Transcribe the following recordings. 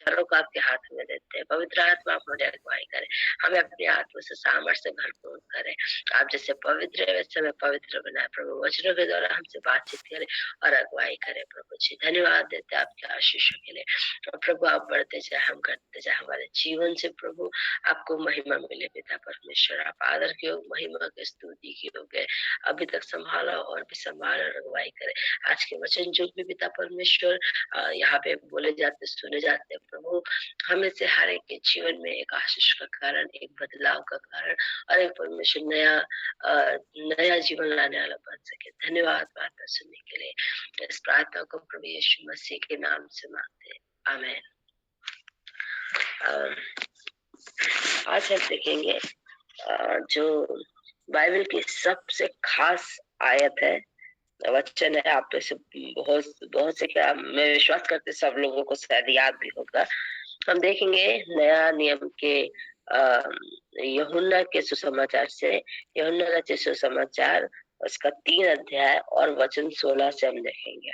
विचारों को आपके हाथ में देते हैं। पवित्र आत्मा आप हमारी अगुवाई करें, हमें अपने आत्मा से सामर्थ्य से भरपूर करें। आप जैसे पवित्र है वैसे हमें पवित्र बनाए प्रभु, वचनों के द्वारा हमसे बातचीत करें और अगुवाई करें प्रभु जी। धन्यवाद देते हैं आपके आशीषों के लिए। और प्रभु आप बढ़ते जाए, हम करते जाए, हमारे जीवन से प्रभु आपको महिमा मिले पिता परमेश्वर। आप आदर के योग, महिमा के, स्तुति के योग्य अभी तक संभाला और भी संभाला, अगुवाई करे। आज के वचन जो भी पिता परमेश्वर यहाँ पे बोले जाते, सुने जाते प्रभु, हमें से हर एक के जीवन में एक आशीष का कारण, एक बदलाव का कारण और एक परमेश्वर नया जीवन लाने वाला बन सके। धन्यवाद प्रार्थना सुनने के लिए। इस प्रार्थना को प्रभु यीशु मसीह के नाम से मांगते हैं, आमीन। आज हम देखेंगे जो बाइबल की सबसे खास आयत है, वचन है। आप में से बहुत से, क्या मैं विश्वास करते सब लोगों को शायद याद भी होगा। हम देखेंगे नया नियम के यूहन्ना के सुसमाचार से, यूहन्ना रचित सुसमाचार उसका 3 अध्याय और वचन 16 से हम देखेंगे।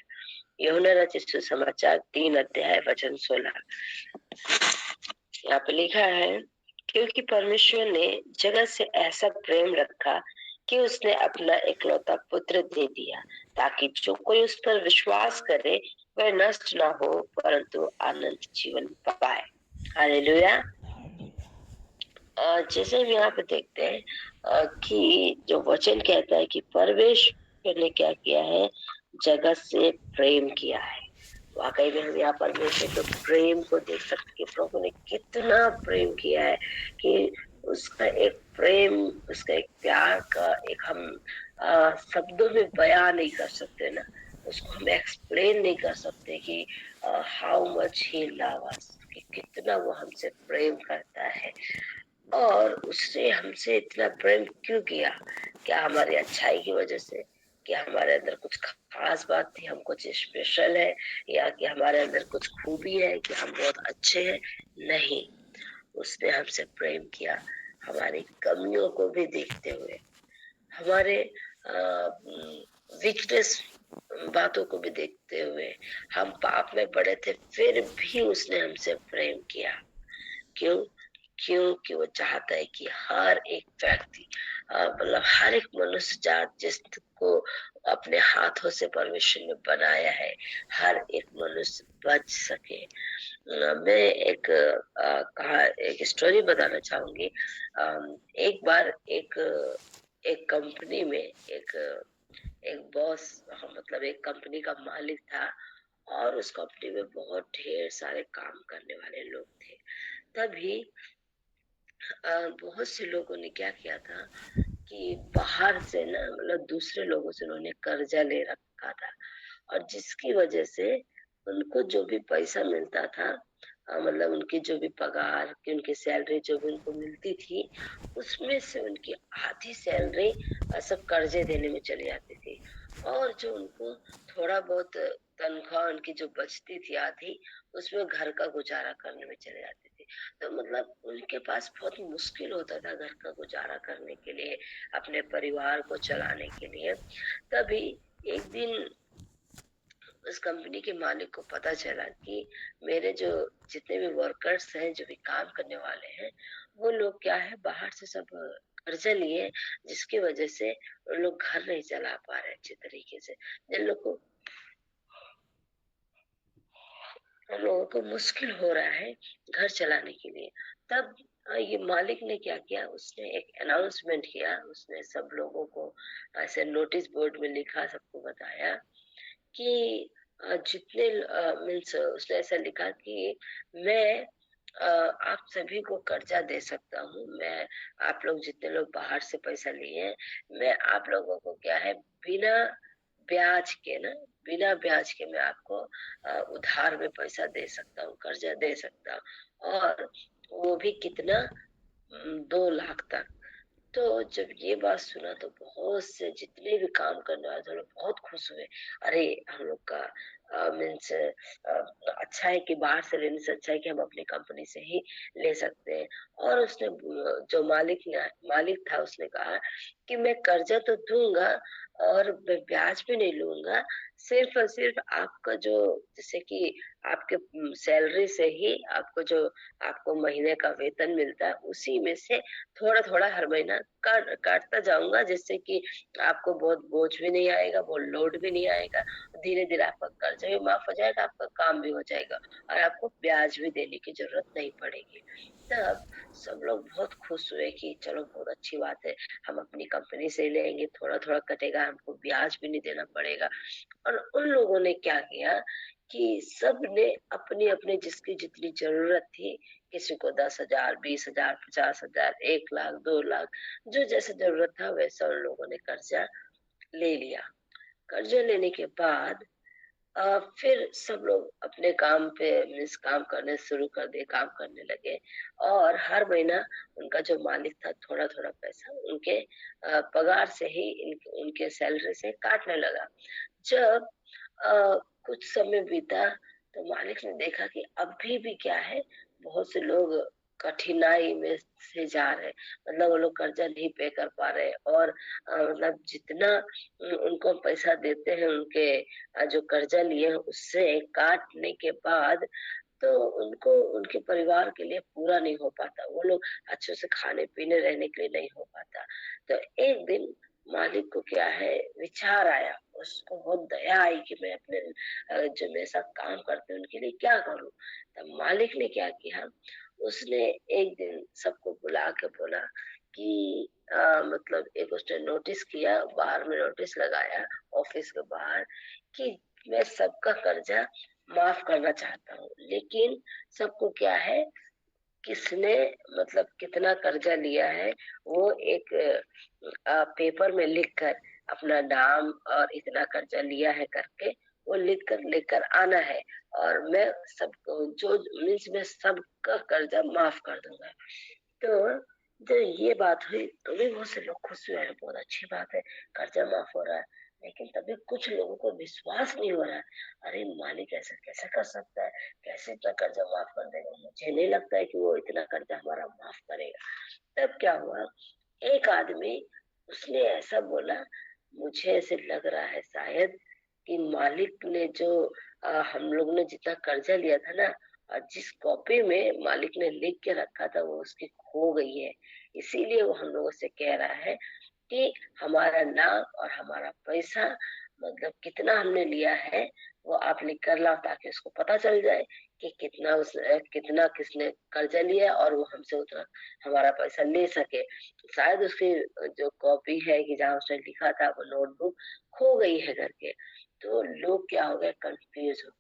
यूहन्ना रचित सुसमाचार 3 अध्याय वचन 16। यहाँ पे लिखा है, क्योंकि परमेश्वर ने जगत से ऐसा प्रेम रखा कि उसने अपना इकलौता पुत्र दे दिया, ताकि जो कोई उस पर विश्वास करे वह नष्ट ना हो परंतु अनंत जीवन पाए। हालेलुया। जैसे हम यहाँ पे देखते हैं कि जो वचन कहता है कि परमेश्वर ने क्या किया है, जगत से प्रेम किया है। वाकई में हम यहाँ परमेश्वर के प्रेम को देख सकते कि प्रभु ने कितना प्रेम किया है, कि उसका एक प्रेम, उसका एक प्यार का एक हम शब्दों में बयान नहीं कर सकते ना, उसको हम एक्सप्लेन नहीं कर सकते कि how much he love us, कि कितना वो हमसे प्रेम करता है। और उसने हमसे इतना प्रेम क्यों किया? क्या हमारी अच्छाई की वजह से, कि हमारे अंदर कुछ खास बात थी, हम कुछ स्पेशल है, या कि हमारे अंदर कुछ खूबी है कि हम बहुत अच्छे हैं? नहीं, उसने हमसे प्रेम किया हमारी कमियों को भी देखते हुए, हमारे वीकनेस बातों को भी देखते हुए। हम पाप में पड़े थे फिर भी उसने हमसे प्रेम किया। क्यों? क्योंकि वो चाहता है कि हर एक व्यक्ति, मतलब हर एक मनुष्य जात जिसको अपने हाथों से परमेश्वर ने बनाया है, हर एक मनुष्य बच सके। मैं एक स्टोरी बताना चाहूंगी। एक बार एक कंपनी में एक बॉस, मतलब एक कंपनी का मालिक था, और उस कंपनी में बहुत ढेर सारे काम करने वाले लोग थे। तभी बहुत से लोगों ने क्या किया था कि बाहर से ना, मतलब दूसरे लोगों से उन्होंने कर्जा ले रखा था, और जिसकी वजह से उनको जो भी पैसा मिलता था, मतलब उनकी जो भी पगार की, उनकी सैलरी जो भी उनको मिलती थी, उसमें से उनकी आधी सैलरी सब कर्जे देने में चली जाती थी। और जो उनको थोड़ा बहुत तनख्वाह उनकी जो बचती थी आधी, उसमें घर का गुजारा करने में चले जाती थी। तो मतलब उनके पास बहुत मुश्किल होता था घर का गुजारा करने के लिए, अपने परिवार को चलाने के लिए। तभी एक दिन उस कंपनी के मालिक को पता चला कि मेरे जो जितने भी वर्कर्स हैं, जो भी काम करने वाले हैं, वो लोग क्या है, बाहर से सब कर्जा लिए, जिसकी वजह से उन लोग घर नहीं चला पा रहे अच्छे तरीके से। जिन लोग को उन लोगों को मुश्किल हो रहा है घर चलाने के लिए। तब ये मालिक ने क्या किया, उसने एक अनाउंसमेंट किया, उसने सब लोगों को ऐसे नोटिस बोर्ड में लिखा, सबको बताया कि जितने मीन्स उसने ऐसा लिखा कि मैं आप सभी को कर्जा दे सकता हूँ। मैं, आप लोग जितने लोग बाहर से पैसा लिए हैं, मैं आप लोगों को क्या है, बिना ब्याज के ना, बिना ब्याज के मैं आपको उधार में पैसा दे सकता हूँ, कर्जा दे सकता हूँ, और वो भी कितना, 2 लाख तक। तो जब ये बात सुना तो बहुत से जितने भी काम करने वाले थे, लोग बहुत खुश हुए। अरे हम लोग का मीन्स अच्छा है कि बाहर से लेने से अच्छा है कि हम अपनी कंपनी से ही ले सकते हैं। और उसने जो मालिक था उसने कहा कि मैं कर्जा तो दूंगा और मैं ब्याज भी नहीं लूंगा, सिर्फ और सिर्फ आपका जो, जैसे कि आपके सैलरी से ही आपको जो आपको महीने का वेतन मिलता है उसी में से थोड़ा थोड़ा हर महीना काटता जाऊंगा, जिससे कि आपको बहुत बोझ भी नहीं आएगा, बहुत लोड भी नहीं आएगा। धीरे धीरे आपका कर्जा भी माफ हो जाएगा, आपका काम भी हो जाएगा और आपको ब्याज भी देने की जरूरत नहीं पड़ेगी। तब सब लोग बहुत खुश हुए कि चलो बहुत अच्छी बात है, हम अपनी कंपनी से ही लेंगे, थोड़ा थोड़ा कटेगा, हमको ब्याज भी नहीं देना पड़ेगा। और उन लोगों ने क्या किया कि सब ने अपनी अपनी जिसकी जितनी जरूरत थी, किसी को 10,000, 20,000, 50,000, 1 लाख, 2 लाख, जो जैसे जरूरत था वैसा उन लोगों ने कर्जा ले लिया। कर्जा लेने के बाद फिर सब लोग अपने काम पे मीन्स काम करने शुरू कर दिए, काम करने लगे। और हर महीना उनका जो मालिक था थोड़ा थोड़ा पैसा उनके पगार से ही उनके सैलरी से काटने लगा। जब कुछ समय बीता तो मालिक ने देखा कि अभी भी क्या है, बहुत से लोग कठिनाई में से जा रहे, मतलब वो लोग कर्जा नहीं पे कर पा रहे। और मतलब जितना उनको पैसा देते हैं उनके जो कर्जा लिए हैं उससे काटने के बाद, तो उनको उनके परिवार के लिए पूरा नहीं हो पाता, वो लोग अच्छे से खाने पीने रहने के लिए नहीं हो पाता। तो एक दिन मालिक को क्या है विचार आया, उसको बहुत दया आई कि मैं अपने जो मेरे साथ काम करते हैं उनके लिए क्या करूं। तब मालिक ने क्या किया, उसने एक दिन सबको बुला के बोला कि मतलब एक उसने नोटिस किया, बाहर में नोटिस लगाया ऑफिस के बाहर कि मैं सबका कर्जा माफ करना चाहता हूँ, लेकिन सबको क्या है, किसने मतलब कितना कर्जा लिया है वो एक पेपर में लिख कर अपना नाम और इतना कर्जा लिया है करके वो लिख कर लेकर आना है। और मैं सबको जो मीन्स मैं सबका कर्जा माफ कर दूंगा। तो जब ये बात हुई तो भी बहुत से लोग खुश हुए, बहुत अच्छी बात है, कर्जा माफ हो रहा है। लेकिन तभी कुछ लोगों को विश्वास नहीं हो रहा है, अरे मालिक ऐसा कैसे कर सकता है, कैसे इतना कर्जा माफ कर देगा, मुझे नहीं लगता है कि वो इतना कर्जा हमारा माफ करेगा। तब क्या हुआ, एक आदमी उसने ऐसा बोला, मुझे ऐसे लग रहा है शायद कि मालिक ने जो हम लोग ने जितना कर्जा लिया था ना, और जिस कॉपी में मालिक ने लिख के रखा था वो उसकी खो गई है, इसीलिए वो हम लोगों से कह रहा है कि हमारा नाम और हमारा पैसा मतलब कितना हमने लिया है वो आप लिख कर लाओ, ताकि उसको पता चल जाए कि कितना किसने कर्जा लिया और वो हमसे उतना हमारा पैसा ले सके। शायद उसकी जो कॉपी है कि जहाँ उसने लिखा था वो नोटबुक खो गई है करके। तो लोग क्या हो गए, कंफ्यूज हो।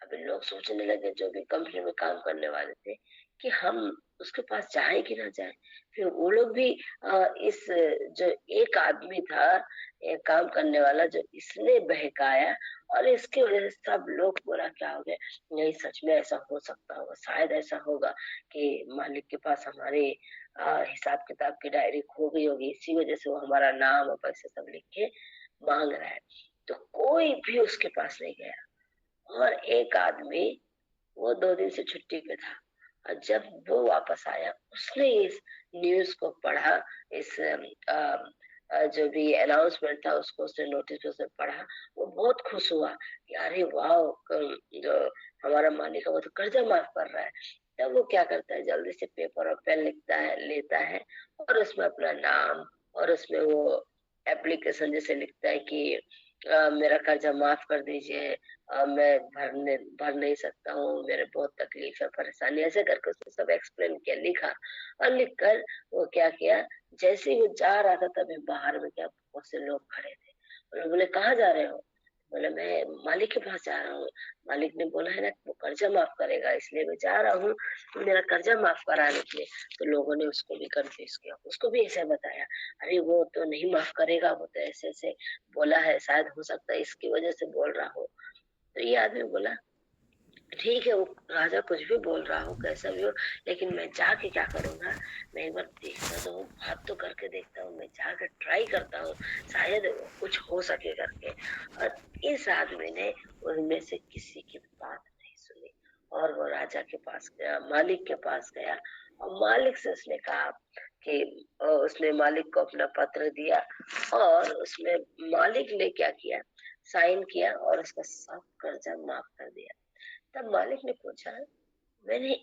अभी लोग सोचने लगे जो भी कंपनी में काम करने वाले थे कि हम उसके पास जाएं कि ना जाएं। फिर वो लोग भी इस जो एक आदमी था, एक काम करने वाला, जो इसने बहकाया और इसकी वजह से सब लोग पूरा क्या हो गए, नहीं सच में ऐसा हो सकता होगा, शायद ऐसा होगा कि मालिक के पास हमारे हिसाब किताब की डायरी खो गई होगी, इसी वजह से वो हमारा नाम और पैसे सब लिख के मांग रहा है। तो कोई भी उसके पास नहीं गया। और एक आदमी वो 2 दिन से छुट्टी पे था, और जब वो वापस आया उसने इस न्यूज को पढ़ा, इस जो भी अनाउंसमेंट था उसको उसने नोटिस पे उसने पढ़ा। वो बहुत खुश हुआ कि अरे वाह, जो हमारा मालिक है वो तो कर्जा माफ कर रहा है। तब वो क्या करता है, जल्दी से पेपर और पेन लिखता है, लेता है और उसमें अपना नाम और उसमें वो एप्लीकेशन जैसे लिखता है कि मेरा कर्जा माफ कर दीजिए, मैं भर नहीं सकता हूँ, मेरे बहुत तकलीफ है, परेशानी, ऐसे करके उसने सब एक्सप्लेन किया, लिखा। और लिख कर वो क्या किया, जैसे ही वो जा रहा था तभी बाहर में क्या बहुत से लोग खड़े थे। उन्होंने बोले कहाँ जा रहे हो, बोले मैं मालिक के पास जा रहा हूँ, मालिक ने बोला है ना वो कर्जा माफ करेगा, इसलिए मैं जा रहा हूँ मेरा कर्जा माफ कराने के लिए। तो लोगों ने उसको भी कंफ्यूज किया, उसको भी ऐसे बताया, अरे वो तो नहीं माफ करेगा, वो तो ऐसे ऐसे बोला है, शायद हो सकता है इसकी वजह से बोल रहा हो। तो ये आदमी बोला ठीक है, वो राजा कुछ भी बोल रहा हो, कैसा भी हो, लेकिन मैं जाके क्या करूँगा, मैं एक बार देखता तो हूँ, बात तो करके देखता हूँ, मैं जाकर ट्राई करता हूँ, शायद कुछ हो सके करके। और इस आदमी ने उनमें से किसी की बात नहीं सुनी और वो राजा के पास गया, मालिक के पास गया और मालिक से उसने कहा कि उसने मालिक को अपना पत्र दिया और उसमें मालिक ने क्या किया, साइन किया और उसका सब कर्जा माफ कर दिया। तब मालिक ने पूछा, मैंने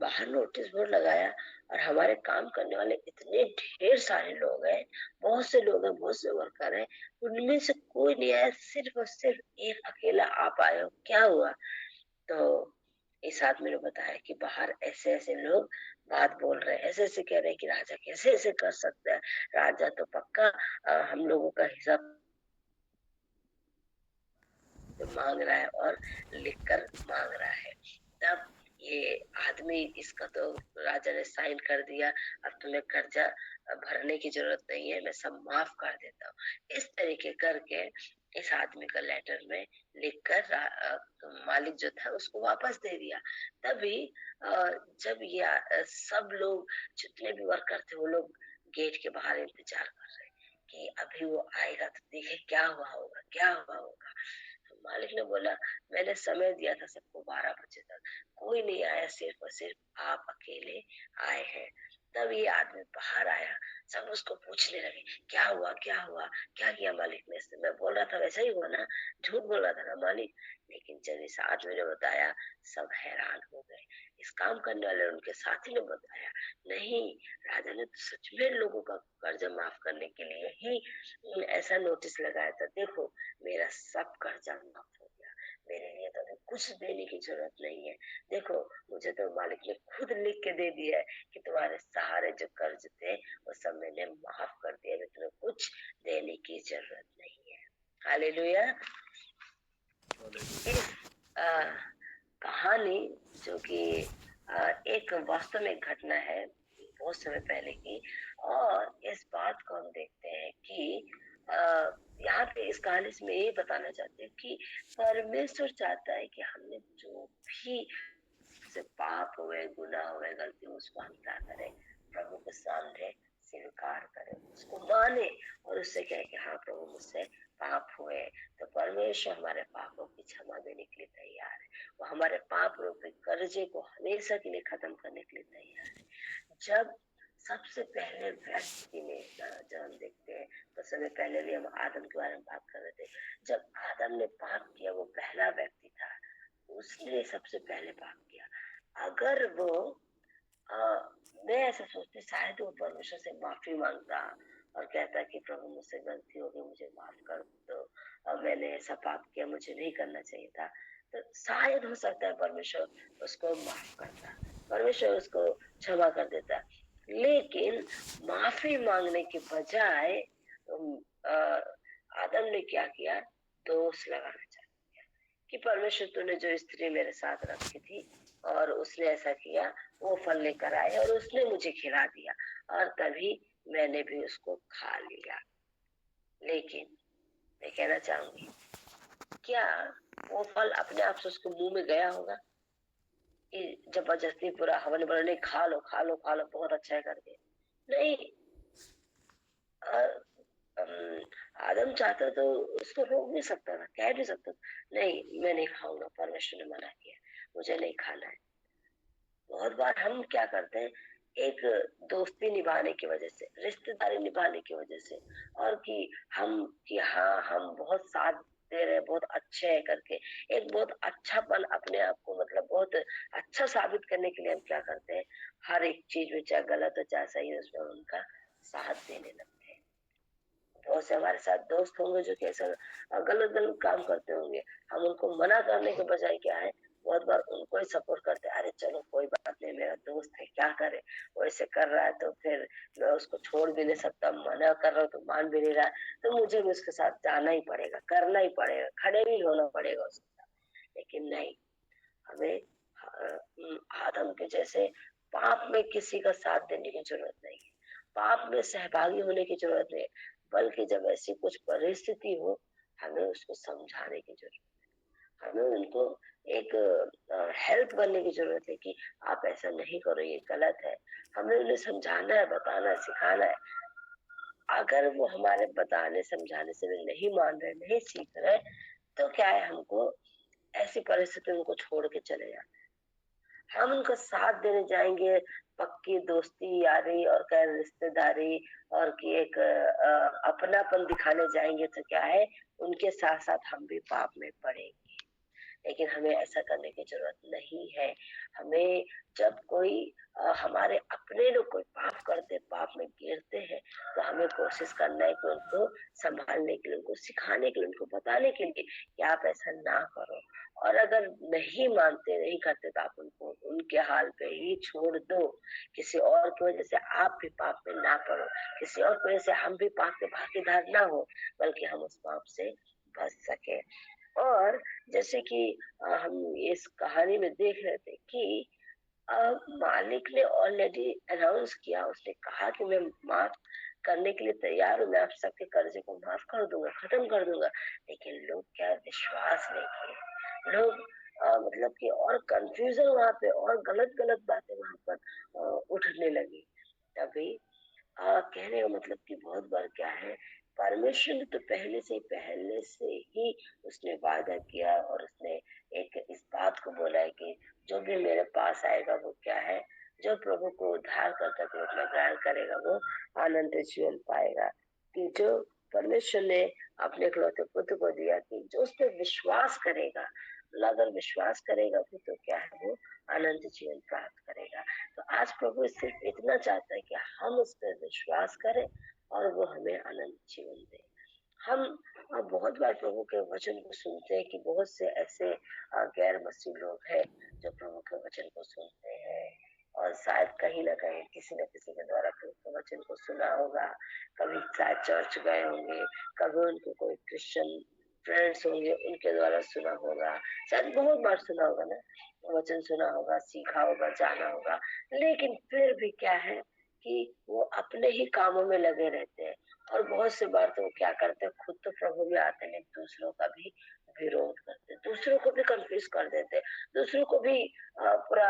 बाहर नोटिस बोर्ड लगाया और हमारे काम करने वाले इतने ढेर सारे लोग हैं, बहुत से लोग हैं, बहुत से वर्कर हैं, उनमें से कोई नहीं आया, सिर्फ और सिर्फ एक अकेला आप आए हो, क्या हुआ? तो इस आदमी ने बताया कि बाहर ऐसे ऐसे लोग बात बोल रहे हैं, ऐसे ऐसे कह रहे हैं कि राजा कैसे ऐसे कर सकता है, राजा तो पक्का हम लोगों का हिसाब मांग रहा है और लिखकर मांग रहा है। तब ये आदमी, इसका तो राजा ने साइन कर दिया, अब तुम्हें कर्जा भरने की जरूरत नहीं है, मैं सब माफ कर देता हूँ। इस तरीके करके इस आदमी का लेटर में लिखकर मालिक जो था उसको वापस दे दिया। तभी जब ये सब लोग, जितने भी वर्कर थे, वो लोग गेट के बाहर इंतजार कर रहे कि अभी वो आएगा तो देखे क्या हुआ होगा, क्या हुआ होगा। तो मालिक ने बोला, मैंने समय दिया था सबको 12 बजे तक, कोई नहीं आया, सिर्फ और सिर्फ आप अकेले आए हैं। तब ये आदमी बाहर आया, सब उसको पूछने लगे, क्या हुआ, क्या हुआ, क्या किया मालिक ने इसने? मैं बोल रहा था वैसा ही हुआ ना, झूठ बोल रहा था ना मालिक? लेकिन जब इस आदमी ने बताया, सब हैरान हो गए। इस काम करने वाले उनके साथी ने बताया, नहीं, राजा ने तो सच में लोगों का कर्जा माफ करने के लिए ही ऐसा नोटिस लगाया था, देखो मेरा सब कर्जा माफ हो गया, मेरे लिए तो अभी कुछ देने की जरूरत नहीं है, देखो मुझे तो मालिक ने खुद लिख के दे दिया है कि तुम्हारे सारे जो कर्ज थे वो सब मैंने माफ कर दिया, अभी तुम्हें कुछ देने की जरूरत नहीं है। हालेलुया। इस आ, कहानी जो कि एक वास्तव में घटना है बहुत समय पहले की, और इस बात को हम देखते हैं कि आ, यहाँ पे इस कहानी से मैं ये बताना चाहती हूँ कि परमेश्वर चाहता है कि हमने जो भी से पाप हुए, गुनाह हुए, गलती हुई, उसको हम क्या करें, प्रभु के सामने स्वीकार करें, उसको माने और उससे कहे कि हाँ प्रभु मुझसे पाप हुए। तो परमेश्वर हमारे पापों की क्षमा देने के लिए तैयार है, वो हमारे पाप रूपी कर्जे को हमेशा के लिए खत्म करने के लिए तैयार है। जब सबसे पहले व्यक्ति ने, जब हम देखते हैं तो समय पहले भी हम आदम के बारे में बात कर रहे थे, जब आदम ने पाप किया, वो पहला व्यक्ति था, उसने सबसे पहले पाप किया। अगर वो आ, मैं ऐसा सोचती, शायद वो परमेश्वर से माफी मांगता और कहता कि प्रभु मुझसे गलती हो गई, मुझे माफ कर दो, और मैंने ऐसा पाप किया, मुझे नहीं करना चाहिए था, तो शायद हो सकता है परमेश्वर उसको माफ करता, परमेश्वर उसको क्षमा कर देता। लेकिन माफी मांगने के बजाय आदम ने क्या किया, दोष लगाना चाहा कि परमेश्वर तूने जो स्त्री मेरे साथ रखी थी और उसने ऐसा किया, वो फल लेकर आए और उसने मुझे खिला दिया और तभी मैंने भी उसको खा लिया। लेकिन मैं कहना चाहूंगी, क्या वो फल अपने आप से उसको मुंह में गया होगा कि जबरदस्ती पूरा हवन बोला, नहीं खा लो खा लो खा लो, बहुत अच्छा है करके? नहीं। आदम चाहता तो उसको रोक भी सकता था, कह भी सकता था, नहीं मैं नहीं खाऊंगा, परमेश्वर ने मना किया, मुझे नहीं खाना है। बहुत बार हम क्या करते हैं, एक दोस्ती निभाने की वजह से, रिश्तेदारी निभाने की वजह से, और कि हाँ हम बहुत साथ दे रहे हैं, बहुत अच्छे हैं करके, एक बहुत अच्छापन अपने आप को, मतलब बहुत अच्छा साबित करने के लिए हम क्या करते हैं, हर एक चीज में चाहे गलत हो चाहे सही हो, उसमें उनका साथ देने लगते हैं। बहुत से हमारे साथ दोस्त होंगे जो कि ऐसा गलत गलत काम करते होंगे, हम उनको मना करने के बजाय क्या है, बहुत बार उनको ही सपोर्ट करते हैं, अरे चलो कोई बात नहीं, मेरा दोस्त है, क्या करे, वो ऐसे कर रहा है तो फिर मैं उसको छोड़ भी नहीं सकता, मना कर रहा हूँ तो मान भी नहीं रहा है, तो मुझे भी उसके साथ जाना ही पड़ेगा, करना ही पड़ेगा, खड़े भी होना पड़ेगा उसके साथ। लेकिन नहीं, हमें आदम के जैसे पाप में किसी का साथ देने की जरूरत नहीं है, पाप में सहभागी होने की जरूरत नहीं है, बल्कि जब ऐसी कुछ परिस्थिति हो, हमें उसको समझाने की जरूरत, हमें उनको एक हेल्प करने की जरूरत है कि आप ऐसा नहीं करो, ये गलत है। हमें उन्हें समझाना है, बताना, सिखाना है। अगर वो हमारे बताने समझाने से भी नहीं मान रहे, नहीं सीख रहे, तो क्या है, हमको ऐसी परिस्थिति में उनको छोड़ के चले जाना। हम उनका साथ देने जाएंगे, पक्की दोस्ती यारी और क्या रिश्तेदारी और की एक अपनापन दिखाने जाएंगे, तो क्या है, उनके साथ साथ हम भी पाप में पड़ेंगे। लेकिन हमें ऐसा करने की जरूरत नहीं है। हमें जब कोई हमारे अपने लोग कोई पाप करते, पाप में गिरते हैं, तो हमें कोशिश करना है कि उनको संभालने के लिए, उनको सिखाने के लिए, उनको बताने के लिए कि आप ऐसा ना करो। और अगर नहीं मानते, नहीं करते, तो आप उनको उनके हाल पे ही छोड़ दो। किसी और की वजह से आप भी पाप में ना पड़ो, किसी और की वजह से हम भी पाप के भागीदार ना हो, बल्कि हम उस पाप से बच सके। और जैसे कि हम इस कहानी में देख रहे थे कि अ, मालिक ने ऑलरेडी अनाउंस किया, उसने कहा कि मैं माफ करने के लिए तैयार हूँ, मैं आप सबके कर्जे को माफ कर दूंगा, खत्म कर दूंगा। लेकिन लोग क्या विश्वास नहीं किए। लोग मतलब कि और कंफ्यूजन वहां पे, और गलत गलत बातें वहां पर उठने लगी। तभी कहने का मतलब कि बहुत बार क्या है, परमेश्वर ने तो पहले से ही उसने वादा किया, और उसने एक इस बात को बोला है कि जो भी मेरे पास आएगा वो क्या है, जो प्रभु को उद्धार करता के रूप में ग्रहण करेगा, वो अनंत जीवन पाएगा। कि जो परमेश्वर ने अपने इकलौते पुत्र को दिया, कि जो उस पर विश्वास करेगा, अगर विश्वास करेगा फिर तो क्या है, वो अनंत जीवन प्राप्त करेगा। तो आज प्रभु सिर्फ इतना चाहता है कि हम उस पर विश्वास करें और वो हमें अनंत जीवन दे। हम बहुत बार प्रभु के वचन को सुनते हैं कि बहुत से ऐसे गैर मसीह लोग हैं जो प्रभु के वचन को सुनते हैं, और शायद कहीं ना कहीं किसी न किसी के द्वारा प्रभु के वचन को सुना होगा। कभी शायद चर्च गए होंगे, कभी उनके कोई क्रिश्चियन फ्रेंड्स होंगे, उनके द्वारा सुना होगा, शायद बहुत बार सुना होगा ना, वचन सुना होगा, सीखा होगा, जाना होगा। लेकिन फिर भी क्या है कि वो अपने ही कामों में लगे रहते हैं। और बहुत से बार तो वो क्या करते हैं, खुद तो प्रभु में आते हैं, दूसरों का भी विरोध करते हैं, दूसरों को भी कंफ्यूज कर देते हैं, दूसरों को भी पूरा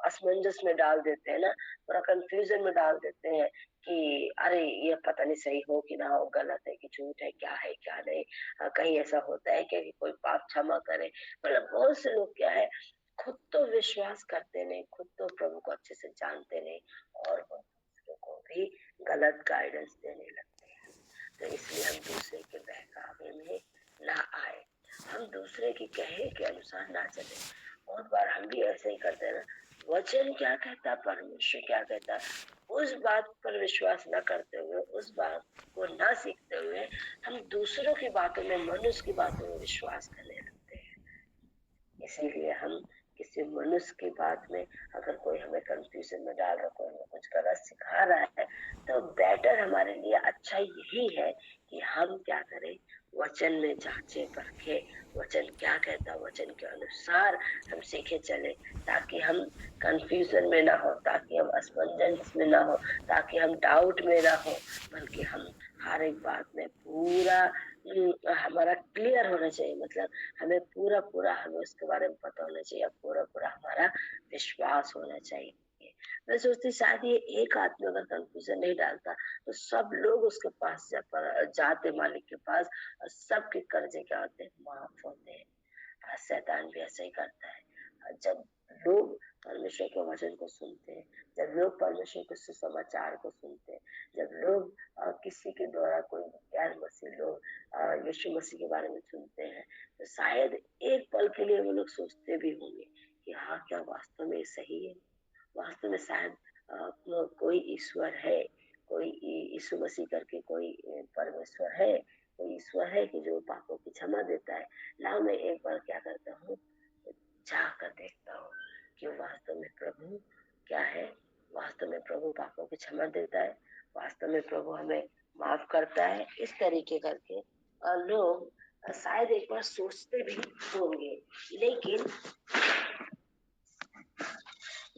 असमंजस में डाल देते हैं ना, पूरा कंफ्यूजन में डाल देते हैं कि अरे ये पता नहीं सही हो कि ना हो, गलत है कि झूठ है क्या नहीं, कहीं ऐसा होता है क्या कि कोई पाप क्षमा करे। मतलब बहुत से लोग क्या है, खुद तो विश्वास करते नहीं, खुद तो प्रभु को अच्छे से जानते नहीं, और वो दूसरों को भी गलत गाइडेंस देने लगते हैं। तो इसलिए हम दूसरे के बहकावे में ना आए, हम दूसरे के कहे के अनुसार ना चले। बहुत बार हम भी ऐसे ही करते हैं ना, वचन क्या कहता, परमेश्वर क्या कहता, उस बात पर विश्वास न करते हुए, उस बात को ना सीखते हुए, हम दूसरों की बातों में, मनुष्य की बातों में विश्वास करने लगते हैं। इसीलिए हम किसी मनुष्य की बात में, अगर कोई हमें कंफ्यूजन में डाल रहा, कोई हमें कुछ गलत सिखा रहा है, तो बेटर हमारे लिए अच्छा यही है कि हम क्या करें, वचन में जांचे परखे, वचन क्या कहता, वचन के अनुसार हम सीखे चले, ताकि हम कंफ्यूजन में ना हो, ताकि हम असमंजस में ना हो, ताकि हम डाउट में ना हो, बल्कि हम हर एक बात में पूरा हमारा क्लियर होना चाहिए। मतलब हमें पूरा पूरा हमें उसके बारे में पता होना चाहिए, पूरा पूरा हमारा विश्वास होना चाहिए। मैं सोचती शायद ये एक आदमी अगर कंफ्यूजन नहीं डालता, तो सब लोग उसके पास जाते मालिक के पास, और सबके कर्जे क्या होते हैं, माफ होते हैं। शैतान भी ऐसा ही करता है। जब लोग परमेश्वर के वचन को सुनते हैं, जब लोग परमेश्वर के सुसमाचार को सुनते हैं, जब लोग किसी के द्वारा, कोई गैर मसीह लोग यीशु मसीह के बारे में सुनते हैं, तो शायद एक पल के लिए वो लोग सोचते भी होंगे कि हाँ, क्या वास्तव में सही है, वास्तव में शायद कोई ईश्वर है, कोई यीशु मसीह करके कोई परमेश्वर है, कोई ईश्वर है कि जो पापों की क्षमा देता है। लाओ मैं एक बार क्या करता हूँ, जाकर देखता हूँ कि वास्तव में प्रभु क्या है, वास्तव में प्रभु पापों की क्षमा देता है, वास्तव में प्रभु हमें माफ करता है। इस तरीके करके लोग शायद एक बार सोचते भी होंगे। लेकिन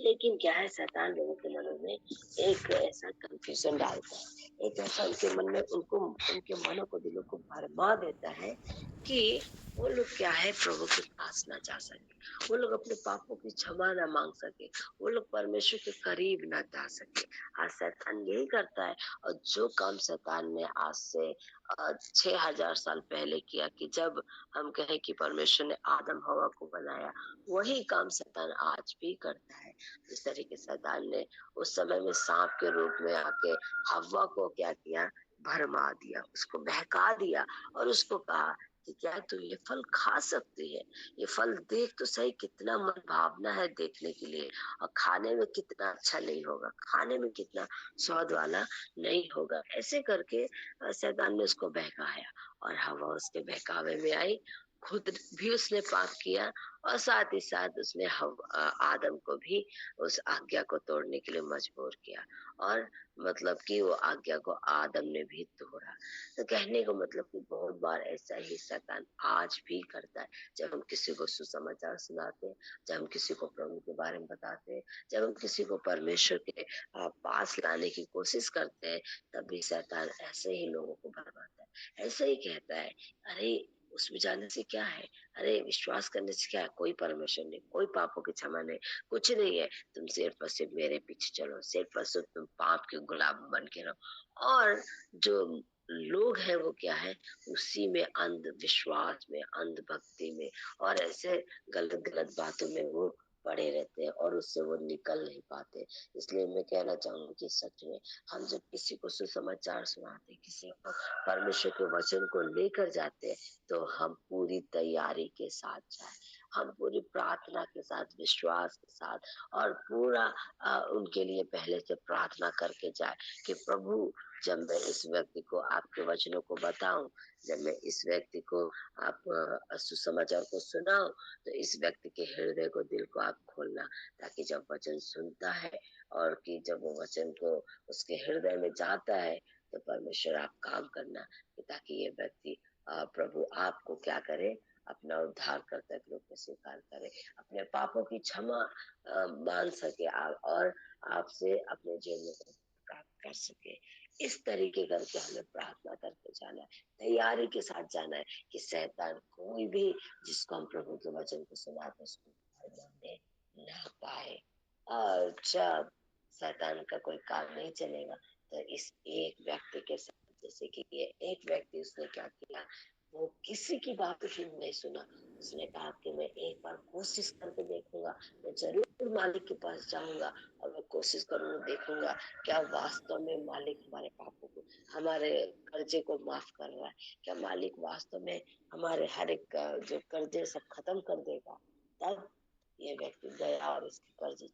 लेकिन क्या है, शैतान लोगों के मनों में एक ऐसा कंफ्यूजन डालता है, एक ऐसा उनके मन में, उनके मनों को, दिलों को भरमा देता है कि वो लोग क्या है, प्रभु के पास ना जा सके, वो लोग अपने पापों की क्षमा ना मांग सके, वो लोग परमेश्वर के करीब ना जा सके। आज शैतान यही करता है। और जो काम शैतान ने आज से 6,000 साल पहले किया, कि जब हम कहें कि परमेश्वर ने आदम हवा को बनाया, वही काम शैतान आज भी करता है। जिस तरीके से शैतान ने उस समय में सांप के रूप में आके हवा को क्या किया, भरमा दिया, उसको बहका दिया, और उसको कहा कि क्या तू ये फल खा सकती है, ये फल देख तो सही, कितना मन भावना है देखने के लिए, और खाने में कितना अच्छा नहीं होगा, खाने में कितना स्वाद वाला नहीं होगा। ऐसे करके शैतान ने उसको बहकाया, और हवा उसके बहकावे में आई, खुद भी उसने पाप किया, और साथ ही साथ उसने आदम को भी उस आज्ञा को तोड़ने के लिए मजबूर किया, और मतलब कि वो आज्ञा को आदम ने भी तोड़ा। तो कहने को मतलब कि बहुत बार ऐसा ही शैतान आज भी करता है। जब हम किसी को सुसमाचार सुनाते हैं, जब हम किसी को प्रभु के बारे में बताते हैं, जब हम किसी को परमेश्वर के पास लाने की कोशिश करते हैं, तब भी शैतान ऐसे ही लोगों को भरमाता है, ऐसे ही कहता है, अरे उसमें जाने से क्या है, अरे विश्वास करने से क्या है, कोई परमेश्वर नहीं, कोई पापों की क्षमा नहीं, कुछ नहीं है, तुम सिर्फ और सिर्फ मेरे पीछे चलो, सिर्फ और सिर्फ तुम पाप के गुलाम बन के रहो। और जो लोग हैं वो क्या है, उसी में अंधविश्वास में, अंधभक्ति में, और ऐसे गलत गलत बातों में वो पड़े रहते हैं, और उससे वो निकल नहीं पाते। इसलिए मैं कहना चाहूंगी कि सच में हम जब किसी को सुसमाचार सुनाते, किसी को परमेश्वर के वचन को लेकर जाते हैं, तो हम पूरी तैयारी के साथ जाए, हम पूरी प्रार्थना के साथ, विश्वास के साथ, और पूरा उनके लिए पहले से प्रार्थना करके जाए कि प्रभु, जब मैं इस व्यक्ति को आपके वचनों को बताऊं, जब मैं इस व्यक्ति को आप सुसमाचार को सुनाऊं, तो इस व्यक्ति के हृदय को, दिल को आप खोलना, ताकि जब वचन सुनता है, और कि जब वो वचन को उसके हृदय में जाता है, तो परमेश्वर आप काम करना, कि ताकि ये व्यक्ति प्रभु आपको क्या करे, अपना उद्धार करता के रूप में स्वीकार करे, अपने पापों की क्षमा मान सके, और आपसे अपने जीवन में प्राप्त कर सके। इस तरीके करके हमें प्रार्थना करके जाना है, तैयारी के साथ जाना है, कि शैतान कोई भी जिसको हम प्रभु के वचन को सुनाते उसको भरमाने ना पाए। और जब शैतान का कोई काम नहीं चलेगा, तो इस एक व्यक्ति के साथ, जैसे कि ये एक व्यक्ति, उसने क्या किया, वो किसी की बात भी नहीं सुना, उसने कहा कि मैं एक बार कोशिश करके देखूंगा, मैं जरूर मालिक के पास जाऊंगा, और मैं कोशिश करूंगा, देखूंगा क्या वास्तव में मालिक हमारे पापों को, हमारे कर्जे को माफ कर रहा है, क्या मालिक वास्तव में हमारे हर एक जो कर्जे सब खत्म कर देगा। तब ये व्यक्ति गया, और उसके कर्जे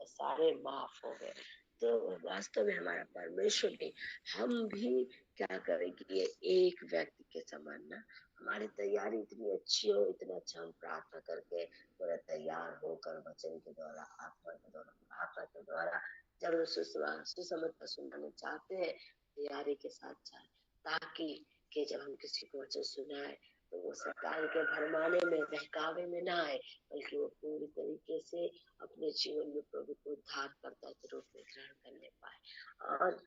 सारे माफ हो गए। तो वास्तव में हमारा परमेश्वर भी, हम भी क्या करें कि ये एक व्यक्ति के समान ना, हमारी तैयारी इतनी अच्छी हो, इतना अच्छा हम प्रार्थना करके पूरा तैयार होकर वचन के द्वारा, आत्मा के द्वारा, प्रार्थना के द्वारा, जब सुसमाचार सुनाने चाहते हैं, तैयारी के साथ जाए, ताकि कि जब हम किसी को वचन सुनाए, तो वो शैतान के भरमाने में, बहकावे में ना आए, बल्कि वो पूरी तरीके से अपने जीवन में प्रभु को उद्धारकर्ता के रूप में ग्रहण करने पाए। और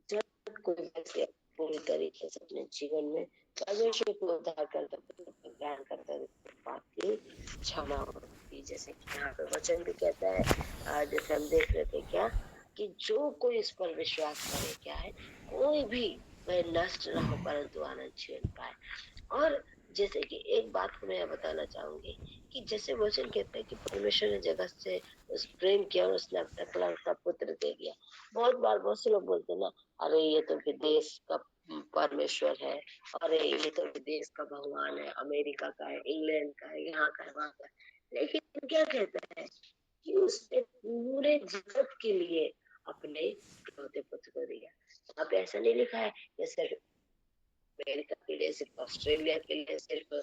जब कोई व्यक्ति पूरी तरीके से अपने जीवन में परमेश्वर को उद्धारकर्ता के रूप में ग्रहण करता है, तो पाप की क्षमा होती है। जैसे कि यहाँ पे वचन भी कहता है, जैसे हम देख रहे थे क्या, कि जो कोई इस पर विश्वास करे, क्या है, कोई भी वह नष्ट ना हो, परंतु आनंद जीवन पाए। और जैसे कि एक बात को मैं बताना चाहूंगी, कि जैसे वचन कहता है कि परमेश्वर ने जगत से उस प्रेम किया, और उसने अपना इकलौता पुत्र दे दिया। बहुत बार बहुत से लोग बोलते हैं ना, अरे ये तो विदेश का परमेश्वर है, अरे ये तो विदेश का भगवान है, अमेरिका का है, इंग्लैंड का है, यहाँ का है, वहां का है। लेकिन क्या कहता है कि उसने पूरे जगत के लिए अपने इकलौते पुत्र को दिया। वहां पे ऐसा नहीं लिखा है कि सिर्फ अमेरिका के लिए, सिर्फ ऑस्ट्रेलिया के लिए, सिर्फ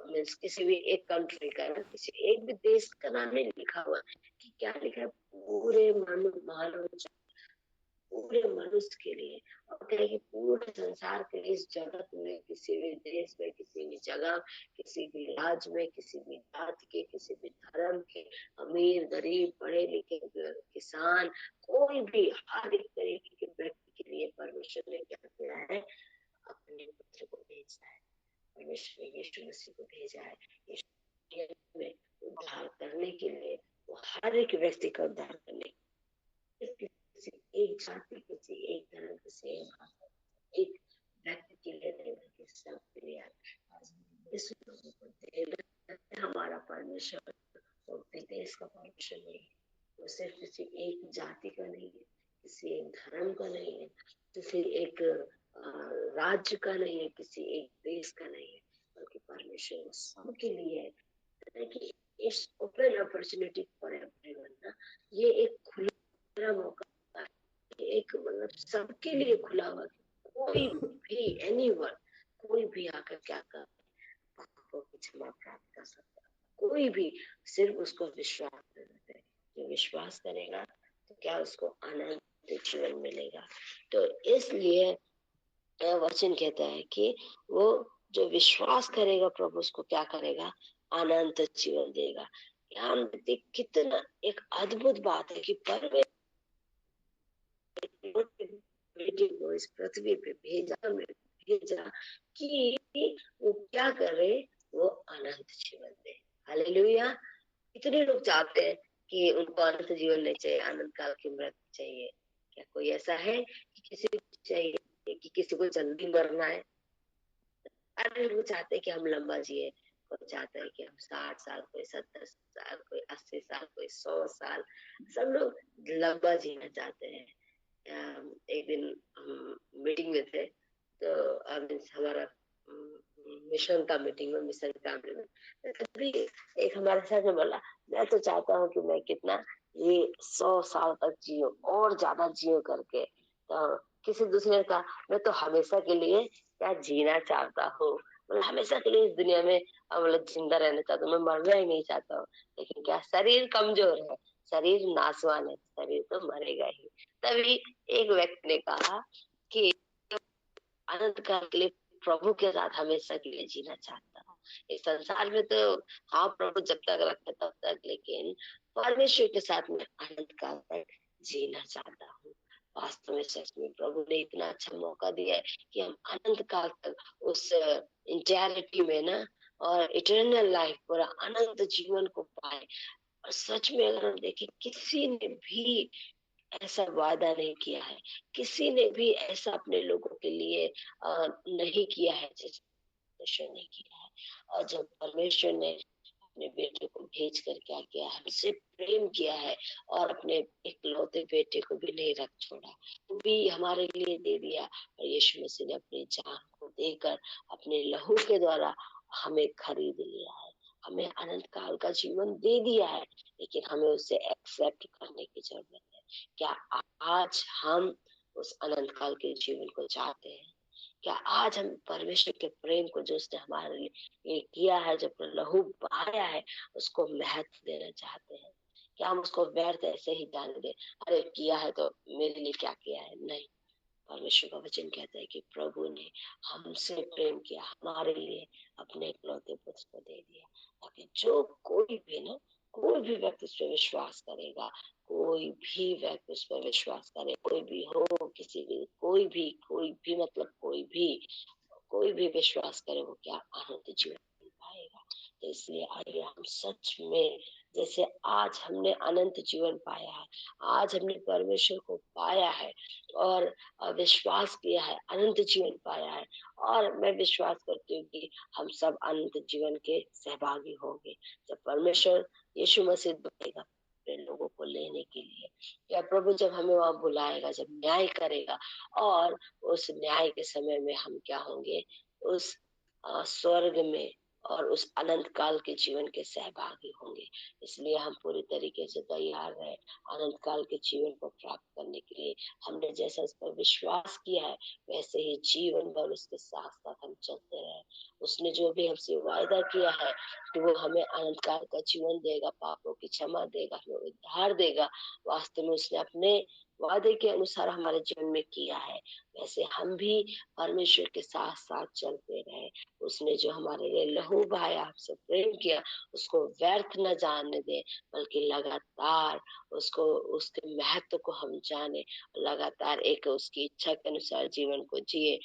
मीन्स किसी भी एक कंट्री का ना, किसी एक भी देश का नाम नहीं लिखा हुआ, कि क्या लिखा है, पूरे मानव, पूरे मनुष्य के लिए, और कहें पूरे संसार के लिए, इस जगत में, किसी भी देश में, किसी भी जगह, किसी भी राज्य में, किसी भी जाति के, किसी भी धर्म के, अमीर गरीब, पढ़े लिखे, किसान, कोई भी, हर एक तरीके के व्यक्ति के लिए परमेश्वर ने क्या किया है, अपने पुत्र को भेजा है। लिए वो हर एक व्यक्ति का उद्धार करने, किसी एक जाति, किसी एक धर्म, किसी एक भाषा, एक व्यक्ति के लिए नहीं बल्कि सबके लिए आज विश्व लोगों को देगा। हमारा परमेश्वर वो विदेश का परमेश्वर नहीं है, वो सिर्फ किसी एक जाति का नहीं है, किसी एक धर्म का नहीं है, किसी एक राज्य का नहीं है, किसी एक देश का नहीं है, बल्कि परमेश्वर सबके लिए है कि इस ओपन अपॉर्चुनिटी फॉर एवरीवन ना, ये एक खुला मौका है, एक मतलब सबके लिए खुला हुआ, कोई भी एनीवन, कोई भी आकर क्या कर पापों की क्षमा प्राप्त कर सकता है, कोई भी, सिर्फ उसको विश्वास करते हैं। जो विश्वास करेगा तो क्या उसको अनंत जीवन मिलेगा। तो इसलिए वचन कहता है कि वो जो विश्वास करेगा प्रभु उसको क्या करेगा, अनंत जीवन देगा। यहाँ हम देखते कितना एक अद्भुत बात है कि परमेश्वर बेटे को इस पृथ्वी पे भेजा कि वो क्या करे, वो अनंत जीवन दे। हालेलुया। कितने लोग चाहते हैं कि उनको अनंत जीवन नहीं चाहिए, अनंत काल की मृत्यु चाहिए। क्या कोई ऐसा है कि किसी को चाहिए कि किसी को जल्दी मरना है? अरे वो चाहते हैं कि हम लंबा जिए, कोई चाहता है कि हम 60 साल, कोई 70 साल, कोई 80 साल, कोई 100 साल, सब लोग लंबा जीना चाहते हैं। एक दिन हम मीटिंग में थे तो हमारा मिशन था, मीटिंग में मिशन फैमिली में तभी एक हमारे साथ में बोला, मैं तो चाहता हूँ कि मैं कितना ये 100 साल तक जियो और ज्यादा जियो करके। तो किसी दूसरे ने कहा, मैं तो हमेशा के लिए क्या जीना चाहता हूँ, मतलब हमेशा के लिए इस दुनिया में मतलब जिंदा रहना चाहता हूँ, मैं मरना ही नहीं चाहता हूँ। लेकिन क्या शरीर कमजोर है, शरीर नासवान है, शरीर तो मरेगा ही। तभी एक व्यक्ति ने कहा कि अनंत काल के लिए प्रभु के साथ हमेशा के लिए जीना चाहता हूँ। इस संसार में तो हाँ प्रभु जब तक रखे तब तक, लेकिन परमेश्वर के साथ में अनंत काल तक जीना चाहता हूँ। वास्तव में सच में प्रभु ने इतना अच्छा मौका दिया है कि हम अनंत काल तक उस इंटैरिटी में ना, और इटर्नल लाइफ, पूरा अनंत जीवन को पाए। और सच में अगर हम देखें, किसी ने भी ऐसा वादा नहीं किया है, किसी ने भी ऐसा अपने लोगों के लिए नहीं किया है जैसे परमेश्वर ने किया है। और जब परमेश्वर ने अपने बेटे को भेज कर क्या किया है, हमसे प्रेम किया है और अपने इकलौते बेटे को भी नहीं रख छोड़ा, वो भी हमारे लिए दे दिया। और यीशु मसीह ने अपनी जान को देकर अपने लहू के द्वारा हमें खरीद लिया है, हमें अनंत काल का जीवन दे दिया है। लेकिन हमें उसे एक्सेप्ट करने की जरूरत है। क्या आज हम उस अनंत काल के जीवन को चाहते हैं? क्या आज हम परमेश्वर के प्रेम को जो उसने हमारे लिए किया है, जो लहू बहाया है, उसको महत्व देना चाहते हैं? क्या हम उसको व्यर्थ ऐसे ही जाने दें, अरे किया है तो मेरे लिए क्या किया है? नहीं, परमेश्वर का वचन कहता है कि प्रभु ने हमसे प्रेम किया, हमारे लिए अपने इकलौते पुत्र को दे दिया, ताकि जो कोई भी ना, कोई भी व्यक्ति उस पर विश्वास करेगा, कोई भी व्यक्ति उस पर विश्वास करे, कोई भी हो, किसी भी, कोई भी मतलब कोई भी विश्वास करे, वो क्या अनंत जीवन पाएगा। तो इसलिए आइए हम सच में, जैसे आज हमने अनंत जीवन पाया है, आज हमने परमेश्वर को पाया है और विश्वास किया है, अनंत जीवन पाया है, और मैं विश्वास करती हूँ कि हम सब अनंत जीवन के सहभागी होंगे जब परमेश्वर यीशु मसीह बुलाएगा अपने लोगों को लेने के लिए, या प्रभु जब हमें वहां बुलाएगा, जब न्याय करेगा। और उस न्याय के समय में हम क्या होंगे, उस स्वर्ग में और उस अनंत काल के जीवन के सहभागी होंगे। इसलिए हम पूरी तरीके से तैयार रहे अनंत काल के जीवन को प्राप्त करने के लिए। हमने जैसा इस पर विश्वास किया है, वैसे ही जीवन भर उसके साथ साथ हम चलते रहे। उसने जो भी हमसे वायदा किया है कि वो हमें अनंत काल का जीवन देगा, पापों की क्षमा देगा, हमें उद्धार देगा, वास्तव में उसने अपने वादे के अनुसार हमारे जीवन में किया है। वैसे हम भी परमेश्वर के साथ साथ चलते रहे। उसने जो हमारे लिए लहू बहाया, हमसे प्रेम किया, उसको व्यर्थ न जाने दे, बल्कि लगातार उसको, उसके महत्व को हम जाने, लगातार एक उसकी इच्छा के अनुसार जीवन को जिए।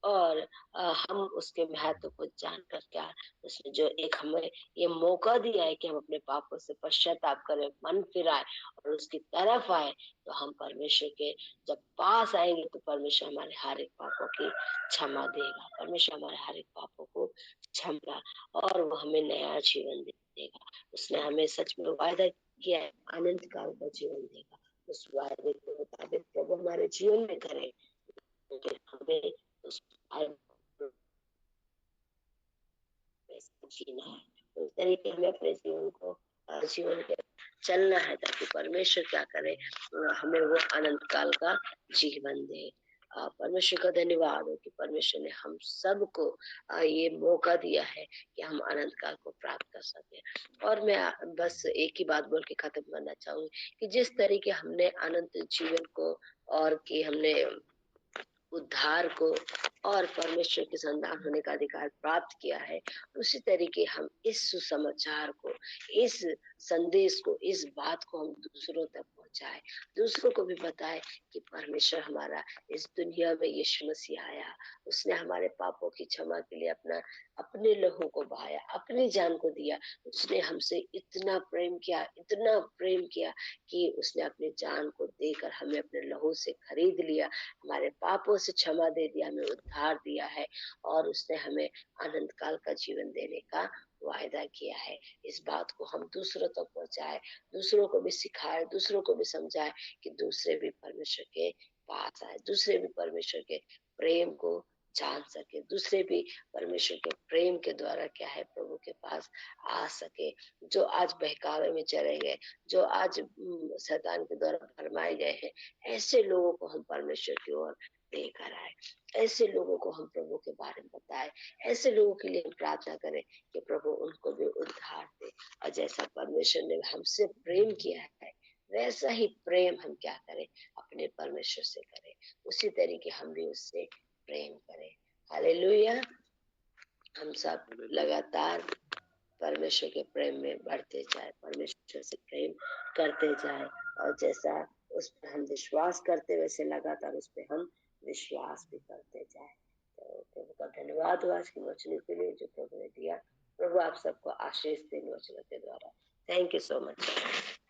और हम उसके महत्व को जानकर क्या, उसने जो एक हमें ये मौका दिया है कि हम अपने पापों से पश्चाताप करें, मन फिराए और उसकी तरफ आए, तो हम परमेश्वर के जब पास आएंगे तो परमेश्वर हमारे हर एक पापों की क्षमा देगा, परमेश्वर हमारे हर एक पापों को क्षमा, और वो हमें नया जीवन देगा। उसने हमें सच में वायदा किया है, अनंत काल का जीवन देगा। उस वायदे के मुताबिक प्रभु हमारे जीवन में करे, लेकिन हमें उस जीना है, उस तरीके हमें अपने जीवन को जीवन के चलना है, ताकि परमेश्वर क्या करे, हमें वो अनंत काल का जीवन दे। परमेश्वर का धन्यवाद हो कि परमेश्वर ने हम सबको ये मौका दिया है कि हम अनंत काल को प्राप्त कर सके। और मैं बस एक ही बात बोल के खत्म करना चाहूंगी कि जिस तरीके हमने अनंत जीवन को और कि हमने उद्धार को और परमेश्वर के संतान होने का अधिकार प्राप्त किया है, उसी तरीके हम इस सुसमाचार को, इस संदेश को, इस बात को हम दूसरों तक पहुंचाए, दूसरों को भी बताए कि परमेश्वर हमारा इस दुनिया में यीशु मसीह आया, उसने हमारे पापों की क्षमा के लिए अपने लहू को बहाया, अपनी जान को दिया। उसने हमसे इतना प्रेम किया, इतना प्रेम किया कि उसने अपनी जान को देकर हमें अपने लहू से खरीद लिया, हमारे पापों से क्षमा दे दिया, हमें उद्धार दिया है, और उसने हमें अनंत काल का जीवन देने का वायदा किया है। इस बात को हम दूसरों तक पहुंचाए, दूसरों को भी सिखाए, दूसरों को भी समझाए कि दूसरे भी परमेश्वर के पास आए, दूसरे भी परमेश्वर के प्रेम को जान सके, दूसरे भी परमेश्वर के प्रेम के द्वारा क्या है प्रभु के पास आ सके। जो आज बहकावे में चले गए, जो आज शैतान के द्वारा भरमाए गए हैं, ऐसे लोगों को हम परमेश्वर की ओर लेकर आए, ऐसे लोगों को हम प्रभु के बारे में बताए, ऐसे लोगों के लिए हम प्रार्थना करें कि प्रभु उनको भी उद्धार दे। और जैसा परमेश्वर ने हमसे प्रेम किया है, वैसा ही प्रेम हम क्या करें, अपने परमेश्वर से करें, उसी तरीके हम भी उससे प्रेम करें। हालेलुया। हम सब लगातार परमेश्वर के प्रेम में बढ़ते जाए, परमेश्वर से प्रेम करते जाए, और जैसा उस पर हम विश्वास करते वैसे लगातार उस पर हम विश्वास भी करते जाए। तो प्रभु का धन्यवाद हो आज की वचन के लिए जो प्रभु ने दिया। प्रभु आप सबको आशीष देने वचनों के द्वारा। Thank you so much.